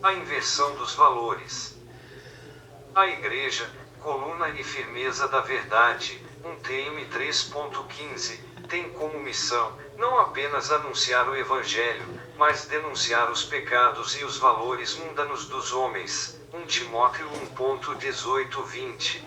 A inversão dos valores. A Igreja, coluna e firmeza da verdade, 1 Tim 3.15, tem como missão, não apenas anunciar o Evangelho, mas denunciar os pecados e os valores mundanos dos homens, 1 Timóteo 1.18-20.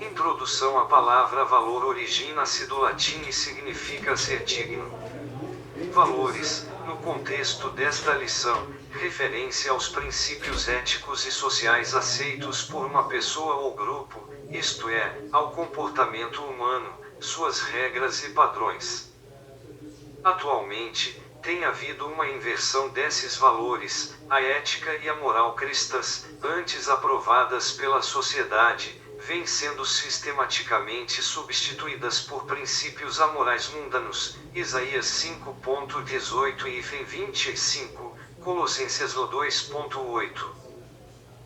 Introdução. A palavra valor origina-se do latim e significa ser digno. Valores, no contexto desta lição, referência aos princípios éticos e sociais aceitos por uma pessoa ou grupo, isto é, ao comportamento humano, suas regras e padrões. Atualmente, tem havido uma inversão desses valores, a ética e a moral cristãs, antes aprovadas pela sociedade, vêm sendo sistematicamente substituídas por princípios amorais mundanos, Isaías 5.18 e 25, Colossenses 2.8.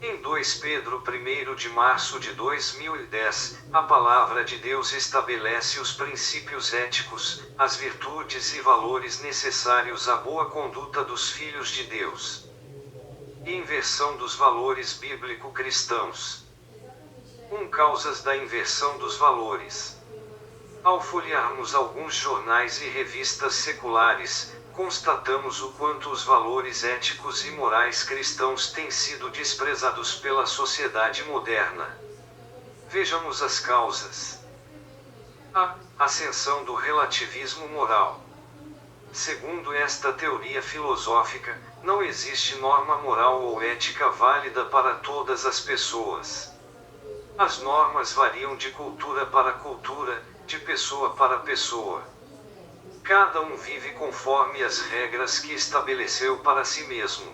Em 2 Pedro 1 de março de 2010, a Palavra de Deus estabelece os princípios éticos, as virtudes e valores necessários à boa conduta dos filhos de Deus. Inversão dos valores bíblico-cristãos. Causas da inversão dos valores. Ao folhearmos alguns jornais e revistas seculares, constatamos o quanto os valores éticos e morais cristãos têm sido desprezados pela sociedade moderna. Vejamos as causas. A ascensão do relativismo moral. Segundo esta teoria filosófica, não existe norma moral ou ética válida para todas as pessoas. As normas variam de cultura para cultura, de pessoa para pessoa. Cada um vive conforme as regras que estabeleceu para si mesmo.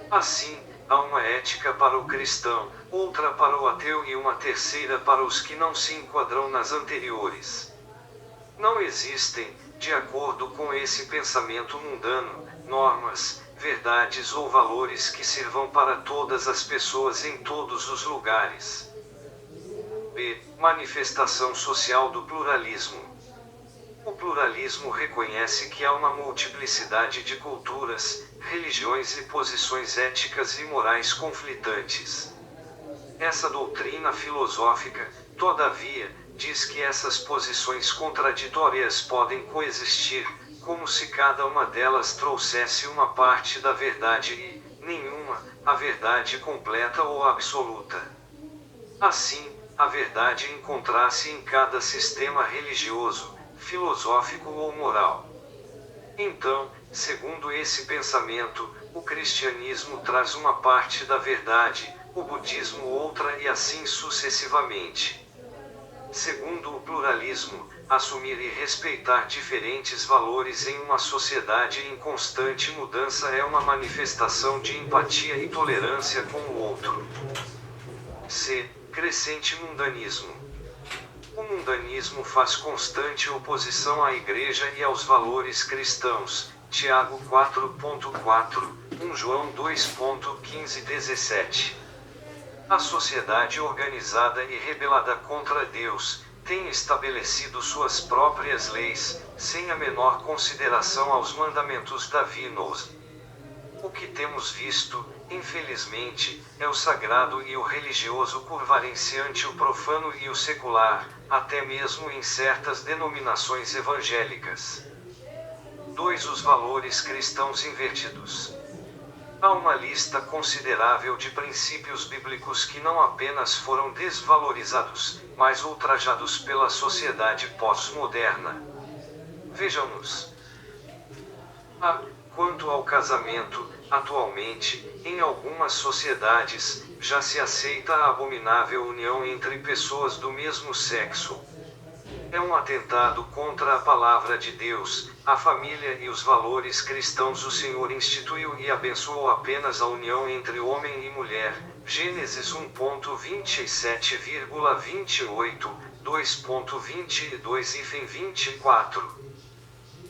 Assim, há uma ética para o cristão, outra para o ateu e uma terceira para os que não se enquadram nas anteriores. Não existem, de acordo com esse pensamento mundano, normas, verdades ou valores que sirvam para todas as pessoas em todos os lugares. B. Manifestação social do pluralismo. O pluralismo reconhece que há uma multiplicidade de culturas, religiões e posições éticas e morais conflitantes. Essa doutrina filosófica, todavia, diz que essas posições contraditórias podem coexistir, como se cada uma delas trouxesse uma parte da verdade e, nenhuma, a verdade completa ou absoluta. Assim, a verdade encontra-se em cada sistema religioso, filosófico ou moral. Então, segundo esse pensamento, o cristianismo traz uma parte da verdade, o budismo outra e assim sucessivamente. Segundo o pluralismo, assumir e respeitar diferentes valores em uma sociedade em constante mudança é uma manifestação de empatia e tolerância com o outro. C. Crescente mundanismo. O mundanismo faz constante oposição à Igreja e aos valores cristãos, Tiago 4.4, 1 João 2.15-17. A sociedade organizada e rebelada contra Deus, tem estabelecido suas próprias leis, sem a menor consideração aos mandamentos divinos. O que temos visto, infelizmente, é o sagrado e o religioso curvarem-se ante o profano e o secular, até mesmo em certas denominações evangélicas. 2. Os valores cristãos invertidos. Há uma lista considerável de princípios bíblicos que não apenas foram desvalorizados, mas ultrajados pela sociedade pós-moderna. Vejamos. A. Quanto ao casamento, atualmente, em algumas sociedades, já se aceita a abominável união entre pessoas do mesmo sexo. É um atentado contra a palavra de Deus, a família e os valores cristãos. O Senhor instituiu e abençoou apenas a união entre homem e mulher, Gênesis 1.27,28, 2.22 e 24.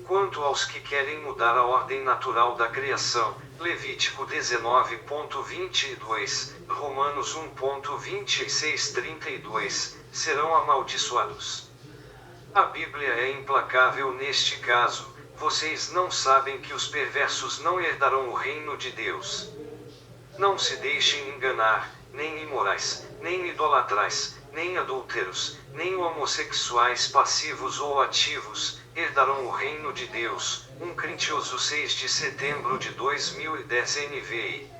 Quanto aos que querem mudar a ordem natural da criação, Levítico 19.22, Romanos 1.26-32, serão amaldiçoados. A Bíblia é implacável neste caso: vocês não sabem que os perversos não herdarão o reino de Deus. Não se deixem enganar, nem imorais, nem idolatrais, nem adúlteros, nem homossexuais passivos ou ativos, herdarão o reino de Deus. 1 Coríntios 6 de setembro de 2010 NVI.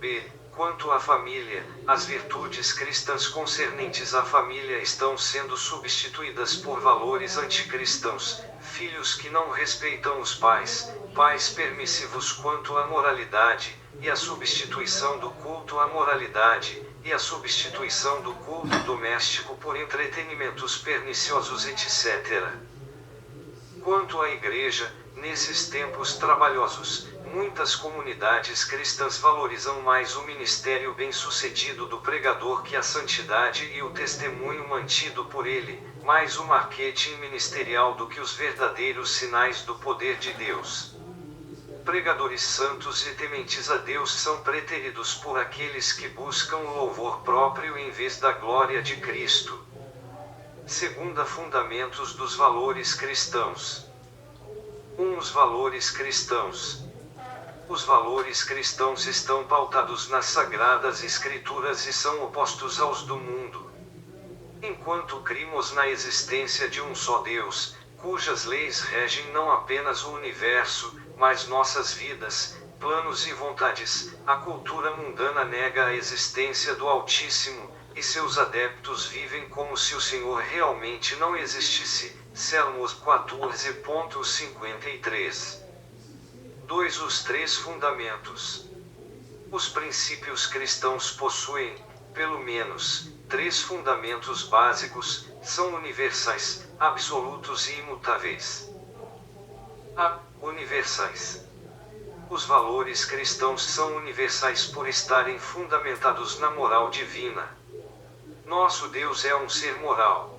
B. Quanto à família, as virtudes cristãs concernentes à família estão sendo substituídas por valores anticristãos, filhos que não respeitam os pais, pais permissivos quanto à moralidade, e a substituição do culto à moralidade, e a substituição do culto doméstico por entretenimentos perniciosos, etc. Quanto à igreja, nesses tempos trabalhosos, muitas comunidades cristãs valorizam mais o ministério bem-sucedido do pregador que a santidade e o testemunho mantido por ele, mais o marketing ministerial do que os verdadeiros sinais do poder de Deus. Pregadores santos e tementes a Deus são preteridos por aqueles que buscam o louvor próprio em vez da glória de Cristo. Segunda, fundamentos dos valores cristãos. 1. Os valores cristãos. Os valores cristãos estão pautados nas Sagradas Escrituras e são opostos aos do mundo. Enquanto cremos na existência de um só Deus, cujas leis regem não apenas o universo, mas nossas vidas, planos e vontades, a cultura mundana nega a existência do Altíssimo, e seus adeptos vivem como se o Senhor realmente não existisse. Salmos 14.53. 2. Os três fundamentos. Os princípios cristãos possuem, pelo menos, três fundamentos básicos, são universais, absolutos e imutáveis. A. Universais. Os valores cristãos são universais por estarem fundamentados na moral divina. Nosso Deus é um ser moral.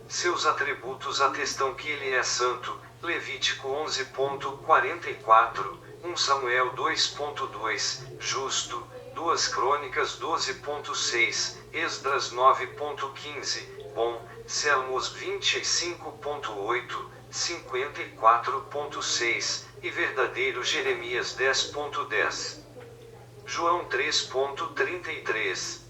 Seus atributos atestam que ele é santo. Levítico 11.44, 1 Samuel 2.2, justo, 2 Crônicas 12.6, Esdras 9.15, bom, Salmos 25.8, 54.6, e verdadeiro Jeremias 10.10. João 3.33.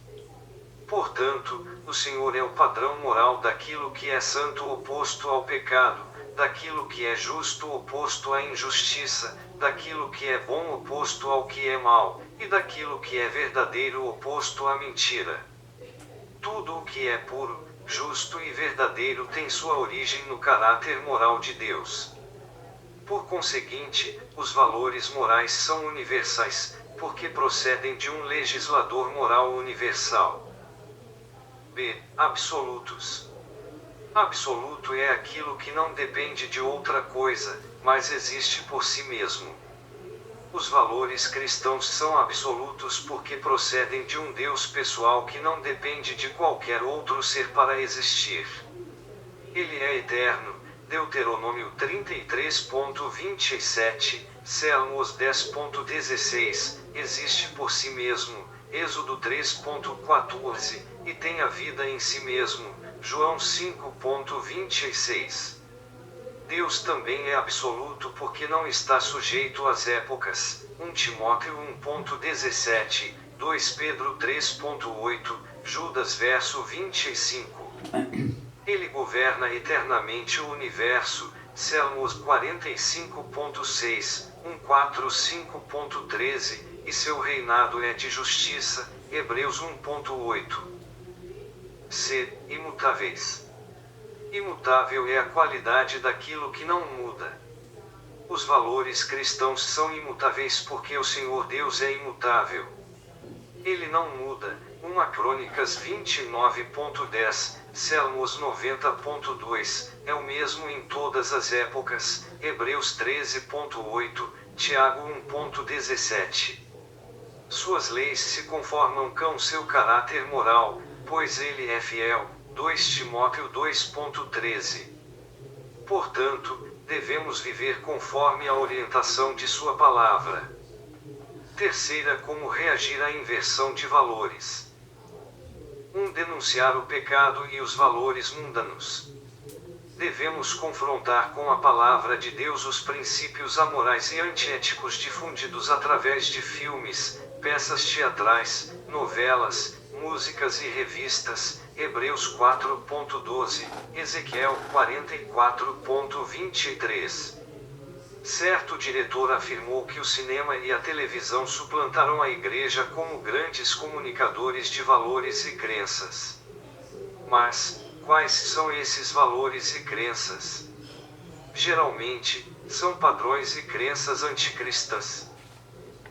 Portanto, o Senhor é o padrão moral daquilo que é santo oposto ao pecado, daquilo que é justo oposto à injustiça, daquilo que é bom oposto ao que é mal, e daquilo que é verdadeiro oposto à mentira. Tudo o que é puro, justo e verdadeiro tem sua origem no caráter moral de Deus. Por conseguinte, os valores morais são universais, porque procedem de um legislador moral universal. B. Absolutos. Absoluto é aquilo que não depende de outra coisa, mas existe por si mesmo. Os valores cristãos são absolutos porque procedem de um Deus pessoal que não depende de qualquer outro ser para existir. Ele é eterno. Deuteronômio 33.27, Salmos 10.16, existe por si mesmo. Êxodo 3.14, e tem a vida em si mesmo. João 5.26. Deus também é absoluto porque não está sujeito às épocas. 1 Timóteo 1.17, 2 Pedro 3.8, Judas verso 25. Ele governa eternamente o universo. Salmos 45.6, 145.13, e seu reinado é de justiça. Hebreus 1.8. C. Imutáveis. Imutável é a qualidade daquilo que não muda. Os valores cristãos são imutáveis porque o Senhor Deus é imutável. Ele não muda. 1 Crônicas 29.10, Salmos 90.2, é o mesmo em todas as épocas. Hebreus 13.8, Tiago 1.17. Suas leis se conformam com seu caráter moral, pois ele é fiel. 2 Timóteo 2.13. Portanto, devemos viver conforme a orientação de sua palavra. Terceira, como reagir à inversão de valores. 1. Denunciar o pecado e os valores mundanos. Devemos confrontar com a palavra de Deus os princípios amorais e antiéticos difundidos através de filmes, peças teatrais, novelas, músicas e revistas, Hebreus 4.12, Ezequiel 44.23. Certo diretor afirmou que o cinema e a televisão suplantaram a igreja como grandes comunicadores de valores e crenças. Mas, quais são esses valores e crenças? Geralmente, são padrões e crenças anticristãs.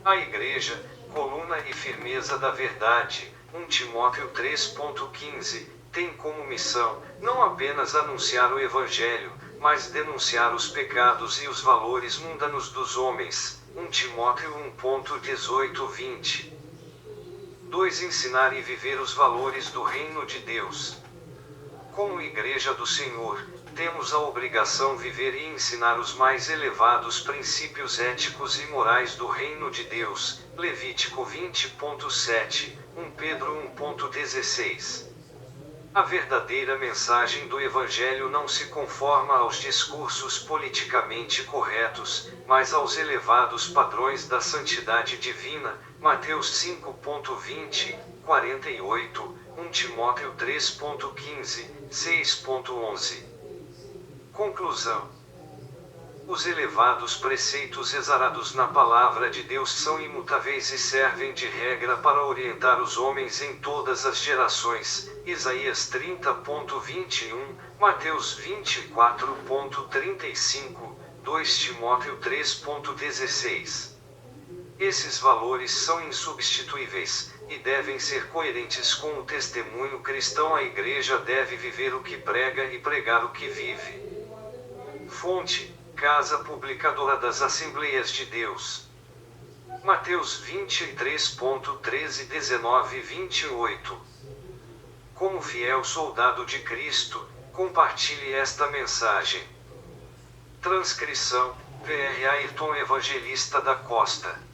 A igreja, coluna e firmeza da verdade, 1 Timóteo 3.15, tem como missão, não apenas anunciar o Evangelho, mas denunciar os pecados e os valores mundanos dos homens, 1 Timóteo 1.18-20. 2. Ensinar e viver os valores do reino de Deus. Como Igreja do Senhor, temos a obrigação de viver e ensinar os mais elevados princípios éticos e morais do reino de Deus, Levítico 20.7, 1 Pedro 1.16. A verdadeira mensagem do Evangelho não se conforma aos discursos politicamente corretos, mas aos elevados padrões da santidade divina, Mateus 5.20, 48, 1 Timóteo 3.15, 6.11. Conclusão. Os elevados preceitos exarados na palavra de Deus são imutáveis e servem de regra para orientar os homens em todas as gerações, Isaías 30.21, Mateus 24.35, 2 Timóteo 3.16. Esses valores são insubstituíveis, e devem ser coerentes com o testemunho cristão. A igreja deve viver o que prega e pregar o que vive. Fonte: Casa Publicadora das Assembleias de Deus. Mateus 23.13, 19 e 28. Como fiel soldado de Cristo, compartilhe esta mensagem. Transcrição: Pr. Ayrton Evangelista da Costa.